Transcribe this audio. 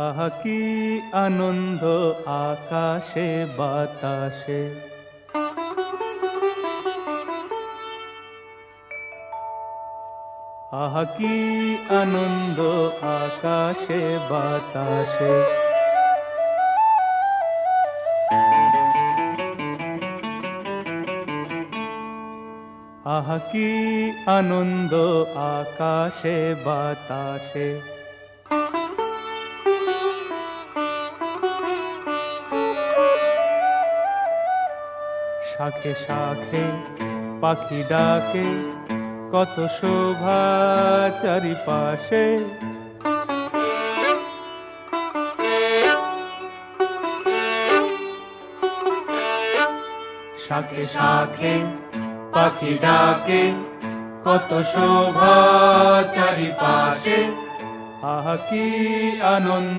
আহা কি আনন্দ আকাশে বাতাসে, আহা কি আনন্দ আকাশে বাতাসে। আহা কি আনন্দ আকাশে বাতাসে। শাখে শাখে পাখি ডাকে, কত শোভা চারিপাশে। শাখে শাখে পাখি ডাকে, কত শোভা চারিপাশে। আহা কি আনন্দ